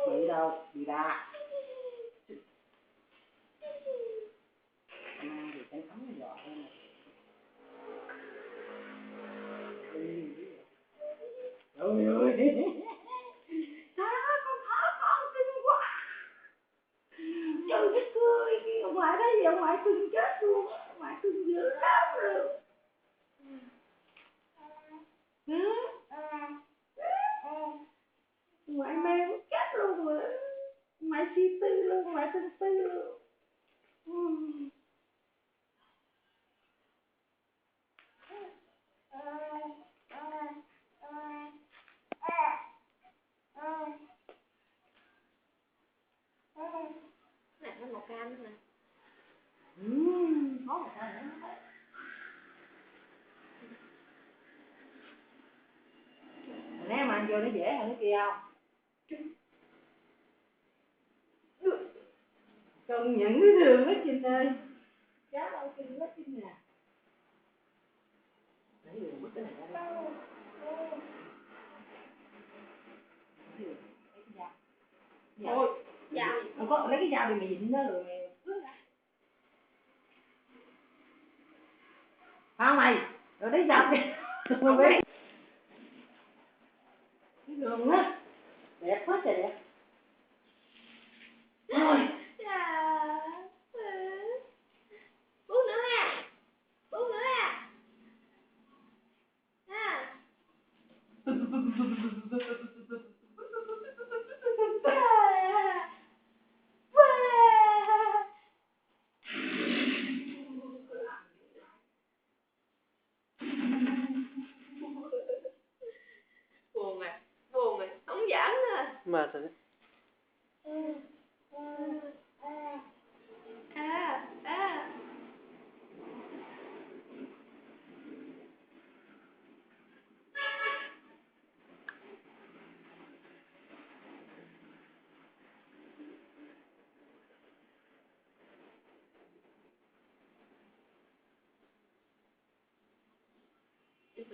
Bị đâu, bị đa. Mang thì tránh thấm giọt hơn. Trời ơi. Trời ơi, con thỏ con xinh quá. Trời đất ơi, ông ngoại thấy gì ông ngoại cưng chết luôn. Ông ngoại cưng dữ lắm rồi. Ngoại mê muốn chết luôn rồi. Ngoại suy tư luôn, ngoại tư tư luôn. Này nó màu cam nữa nè. Có một cái nữa. Nè mà anh vô nó dễ hơn cái kia không? Công nhận cái đường đó Trinh ơi. Cá đâu Trinh đó Trinh nè. Lấy đường bứt cái này ra đây. Lấy cái dao. Ôi, dao. Không có, lấy cái dao đi mày dịnh nó rồi mày cướp ra. Không mày, rồi lấy dao đi. Cái đường á, đẹp quá trời đẹp. Rồi. Bút nữa ha. Bút nữa ha. Ha. Buồn rồi, không giỡn nữa. Mệt rồi. Đi